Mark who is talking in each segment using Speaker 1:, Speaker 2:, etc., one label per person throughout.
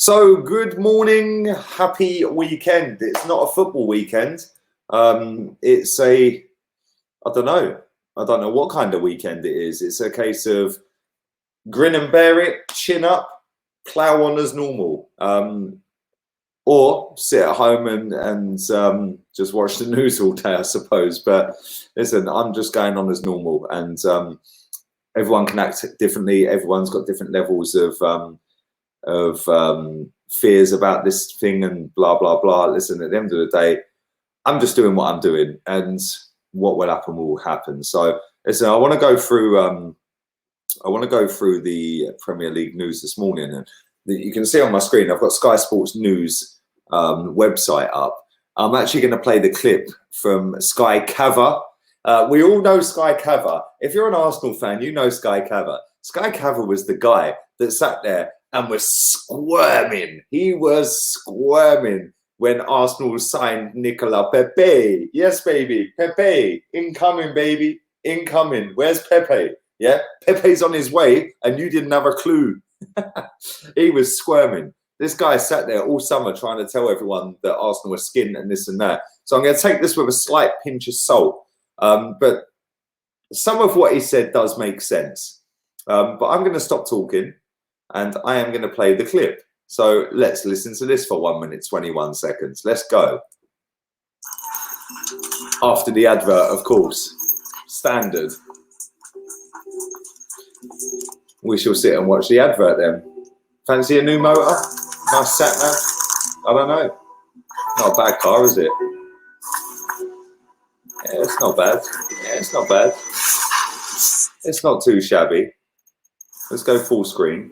Speaker 1: So, good morning, happy weekend. It's not a football weekend. It's a, I don't know what kind of weekend it is. It's a case of grin and bear it, chin up, plow on as normal. Or sit at home and just watch the news all day, I suppose. But listen, I'm just going on as normal, and everyone can act differently. Everyone's got different levels of fears about this thing and blah blah blah. Listen, at the end of the day, I'm just doing what I'm doing, and what will happen will happen. So listen, I want to go through the Premier League news this morning, and you can see on my screen I've got Sky Sports News website up. I'm actually going to play the clip from Sky Cover. We all know Sky Cover. If you're an Arsenal fan, you know Sky Cover. Sky Cover was the guy that sat there and was squirming. He was squirming when Arsenal signed Nicolas Pepe. Yes, baby. Pepe. Incoming, baby. Incoming. Where's Pepe? Yeah? Pepe's on his way and you didn't have a clue. He was squirming. This guy sat there all summer trying to tell everyone that Arsenal were skint and this and that. So I'm going to take this with a slight pinch of salt. But some of what he said does make sense. But I'm going to stop talking and I am going to play the clip. So let's listen to this for 1 minute, 21 seconds. Let's go. After the advert, of course. Standard. We shall sit and watch the advert then. Fancy a new motor? Nice sat nav? I don't know. Not a bad car, is it? Yeah, it's not bad. Yeah, it's not bad. It's not too shabby. Let's go full screen.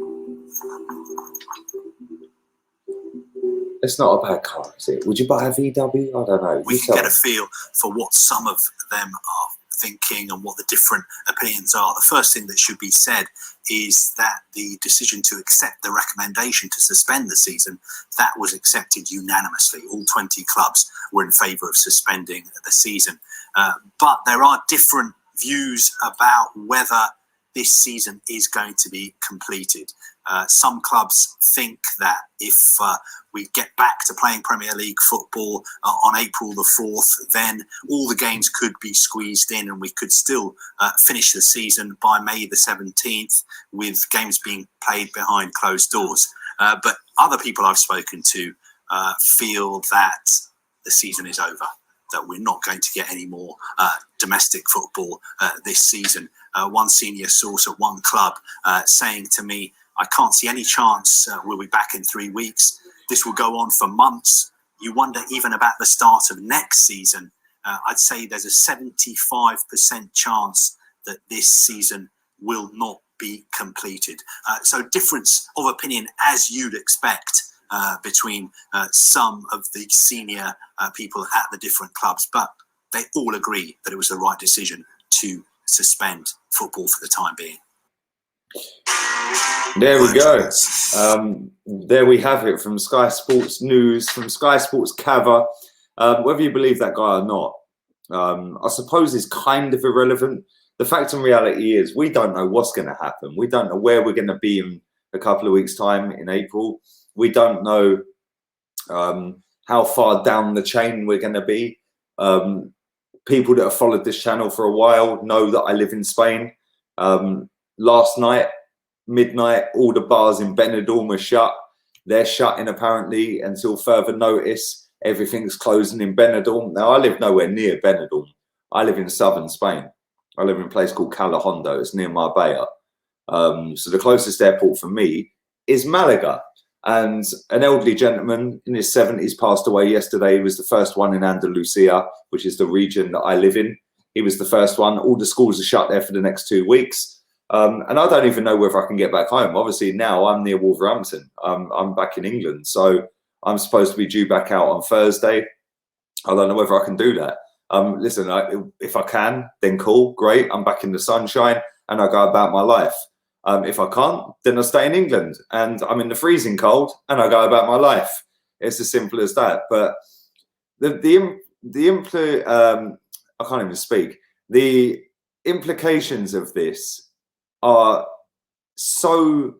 Speaker 1: It's not a bad car, is it? Would you buy a VW? I don't know.
Speaker 2: We can get a feel for what some of them are thinking and what the different opinions are. The first thing that should be said is that the decision to accept the recommendation to suspend the season, that was accepted unanimously. All 20 clubs were in favour of suspending the season. But there are different views about whether this season is going to be completed. Some clubs think that if we get back to playing Premier League football on April the 4th, then all the games could be squeezed in and we could still finish the season by May the 17th with games being played behind closed doors. But other people I've spoken to feel that the season is over, that we're not going to get any more domestic football this season. One senior source at one club saying to me, I can't see any chance we'll be back in 3 weeks. This will go on for months. You wonder even about the start of next season. I'd say there's a 75% chance that this season will not be completed. So difference of opinion, as you'd expect, between some of the senior people at the different clubs, but they all agree that it was the right decision to suspend football for the time being.
Speaker 1: There we go. There we have it from Sky Sports News, from Sky Sports Cover. Whether you believe that guy or not, I suppose is kind of irrelevant. The fact and reality is we don't know what's going to happen. We don't know where we're going to be in a couple of weeks' time in April. We don't know how far down the chain we're going to be. People that have followed this channel for a while know that I live in Spain. Last night, midnight, all the bars in Benidorm were shut. They're shutting apparently until further notice. Everything's closing in Benidorm. Now, I live nowhere near Benidorm. I live in southern Spain. I live in a place called Calahondo. It's near Marbella. So the closest airport for me is Malaga. And an elderly gentleman in his 70s passed away yesterday. He was the first one in Andalusia, which is the region that I live in. He was the first one. All the schools are shut there for the next 2 weeks. And I don't even know whether I can get back home. Obviously, now I'm near Wolverhampton. I'm back in England. So I'm supposed to be due back out on Thursday. I don't know whether I can do that. Listen, if I can, then cool, great. I'm back in the sunshine and I go about my life. If I can't, then I stay in England and I'm in the freezing cold and I go about my life. It's as simple as that. But I can't even speak. The implications of this are so,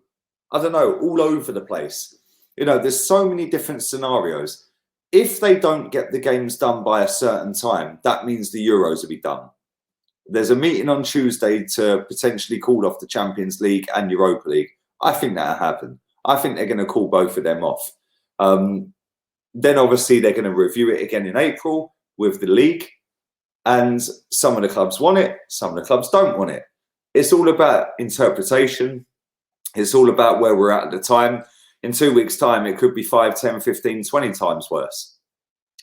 Speaker 1: I don't know, all over the place. You know, there's so many different scenarios. If they don't get the games done by a certain time, that means the Euros will be done. There's a meeting on Tuesday to potentially call off the Champions League and Europa League. I think that'll happen. I think they're going to call both of them off. Then obviously they're going to review it again in April with the league. And some of the clubs want it, some of the clubs don't want it. It's all about interpretation. It's all about where we're at the time. In 2 weeks' time, it could be 5, 10, 15, 20 times worse.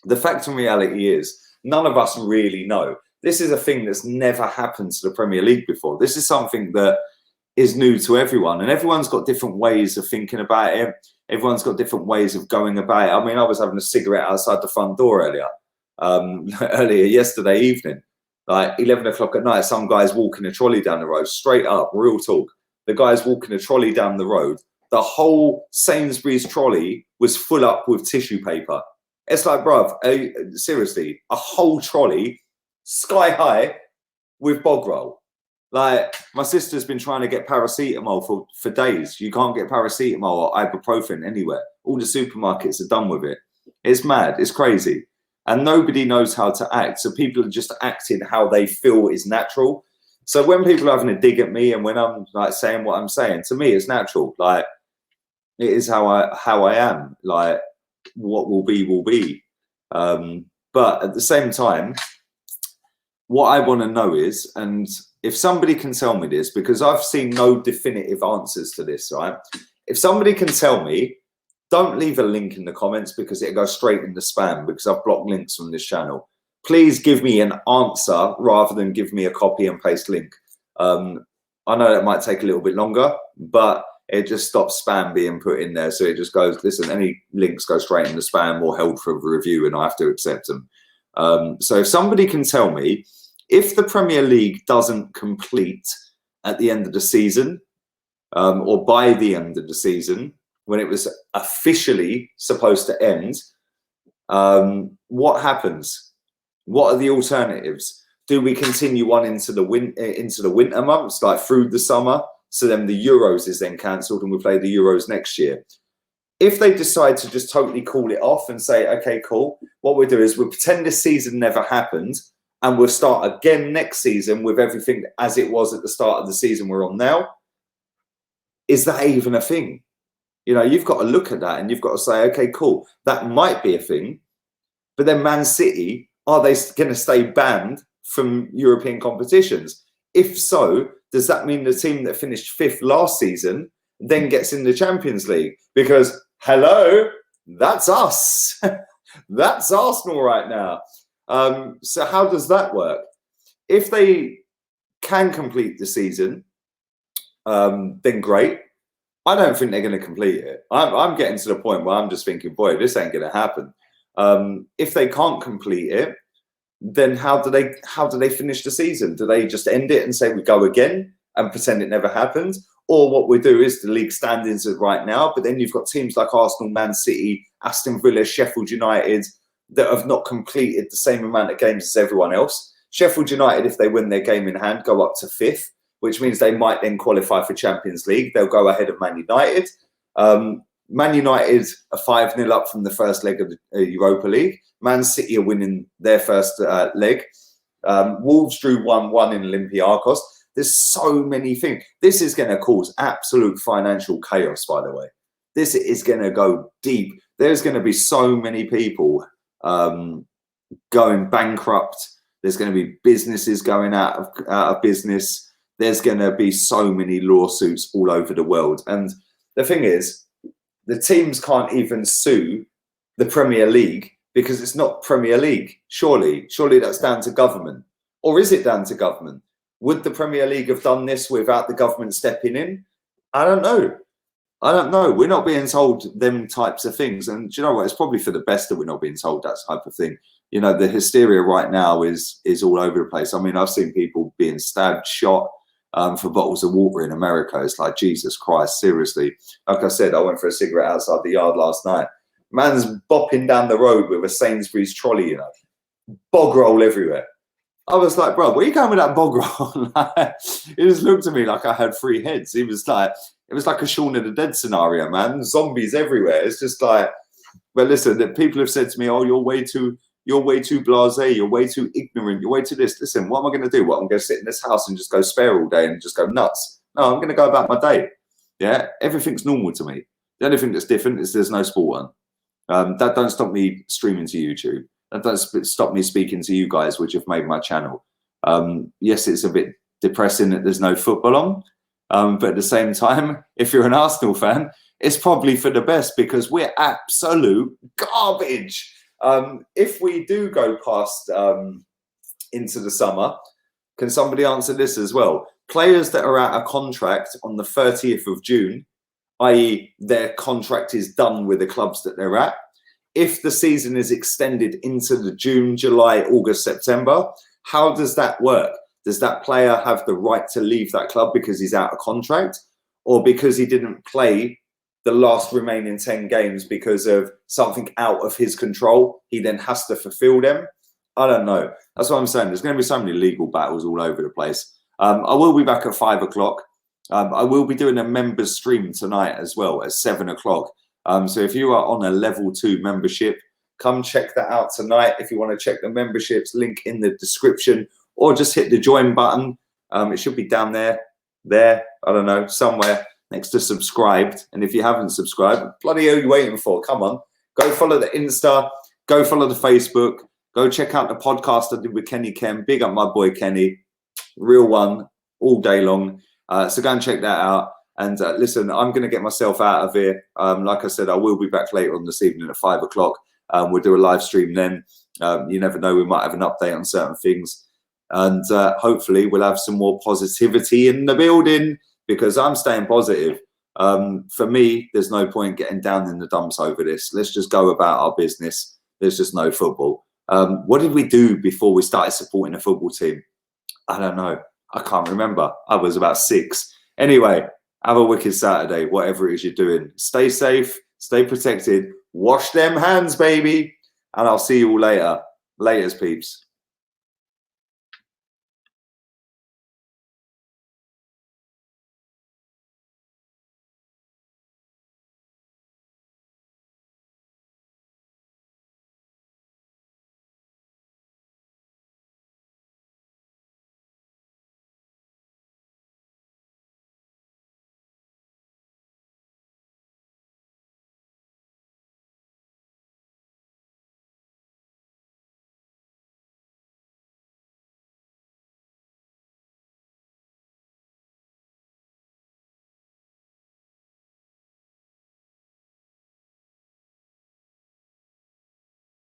Speaker 1: The fact and reality is, none of us really know. This is a thing that's never happened to the Premier League before. This is something that is new to everyone, and everyone's got different ways of thinking about it. Everyone's got different ways of going about it. I mean, I was having a cigarette outside the front door earlier yesterday evening, like 11 o'clock at night. Some guy's walking a trolley down the road, straight up, real talk. The guy's walking a trolley down the road. The whole Sainsbury's trolley was full up with tissue paper. It's like, bruv, seriously, a whole trolley, sky high, with bog roll. Like, my sister's been trying to get paracetamol for days. You can't get paracetamol or ibuprofen anywhere. All the supermarkets are done with it. It's mad. It's crazy. And nobody knows how to act. So people are just acting how they feel is natural. So when people are having a dig at me and when I'm like saying what I'm saying, to me, it's natural. Like, it is how I am. Like, what will be, will be. But at the same time, what I want to know is, and if somebody can tell me this, because I've seen no definitive answers to this, right? If somebody can tell me, don't leave a link in the comments because it goes straight in the spam because I've blocked links from this channel. Please give me an answer rather than give me a copy and paste link. I know that might take a little bit longer, but it just stops spam being put in there. So it just goes, listen, any links go straight in the spam or held for review and I have to accept them. So if somebody can tell me, if the Premier League doesn't complete at the end of the season or by the end of the season, when it was officially supposed to end, what happens? What are the alternatives? Do we continue on into the winter months, like through the summer? So then the Euros is then cancelled and we play the Euros next year. If they decide to just totally call it off and say, okay, cool, what we'll do is we'll pretend this season never happened and we'll start again next season with everything as it was at the start of the season we're on now. Is that even a thing? You know, you've got to look at that and you've got to say, okay, cool, that might be a thing. But then Man City, are they going to stay banned from European competitions? If so, does that mean the team that finished 5th last season then gets in the Champions League? Because, hello, that's us. That's Arsenal right now. So how does that work? If they can complete the season, then great. I don't think they're going to complete it. I'm getting to the point where I'm just thinking, boy, this ain't going to happen. If they can't complete it, then how do they finish the season? Do they just end it and say we go again and pretend it never happened? Or what we do is the league standings are right now, but then you've got teams like Arsenal, Man City, Aston Villa, Sheffield United that have not completed the same amount of games as everyone else. Sheffield United, if they win their game in hand, go up to 5th, which means they might then qualify for Champions League. They'll go ahead of Man United. Man United are 5-0 up from the first leg of the Europa League. Man City are winning their first leg. Wolves drew 1-1 in Olympiacos. There's so many things. This is going to cause absolute financial chaos, by the way. This is going to go deep. There's going to be so many people going bankrupt. There's going to be businesses going out of business. There's going to be so many lawsuits all over the world. And the thing is, the teams can't even sue the Premier League because it's not Premier League. Surely that's down to government. Or is it down to government? Would the Premier League have done this without the government stepping in? I don't know. We're not being told them types of things. And do you know what? It's probably for the best that we're not being told that type of thing. You know, the hysteria right now is all over the place. I mean, I've seen people being stabbed, shot for bottles of water in America. It's like, Jesus Christ, seriously. Like I said, I went for a cigarette outside the yard last night. Man's bopping down the road with a Sainsbury's trolley, you know, bog roll everywhere. I was like, bro, where are you going with that bog roll? He just looked at me like I had 3 heads. He was like, It was like a Shaun of the Dead scenario, man. Zombies everywhere. It's just like, but listen, that people have said to me, oh, you're way too blasé, you're way too ignorant, you're way too this. Listen, what am I going to do? What, I'm going to sit in this house and just go spare all day and just go nuts? No, I'm going to go about my day. Yeah, everything's normal to me. The only thing that's different is there's no sport on. That don't stop me streaming to YouTube. That doesn't stop me speaking to you guys, which have made my channel. Yes, it's a bit depressing that there's no football on, but at the same time, if you're an Arsenal fan, it's probably for the best because we're absolute garbage. If we do go past into the summer, can somebody answer this as well? Players that are out of contract on the 30th of June, i.e. their contract is done with the clubs that they're at. If the season is extended into the June, July, August, September, how does that work? Does that player have the right to leave that club because he's out of contract, or because he didn't play the last remaining 10 games because of something out of his control? He then has to fulfill them. I don't know. That's what I'm saying. There's going to be so many legal battles all over the place. I will be back at 5 o'clock. I will be doing a members stream tonight as well at 7 o'clock. So if you are on a level 2 membership, come check that out tonight. If you want to check the memberships, link in the description, or just hit the join button. It should be down there, I don't know, somewhere next to subscribed. And if you haven't subscribed, bloody hell are you waiting for? Come on, go follow the Insta, go follow the Facebook, go check out the podcast I did with Kenny Kem. Big up my boy Kenny, real one, all day long. So go and check that out. And listen, I'm going to get myself out of here. Like I said, I will be back later on this evening at 5 o'clock. We'll do a live stream then. You never know, we might have an update on certain things. And hopefully we'll have some more positivity in the building, because I'm staying positive. For me, there's no point getting down in the dumps over this. Let's just go about our business. There's just no football. What did we do before we started supporting a football team? I don't know. I can't remember. I was about 6. Anyway, have a wicked Saturday, whatever it is you're doing. Stay safe, stay protected, wash them hands, baby. And I'll see you all later. Laters, peeps.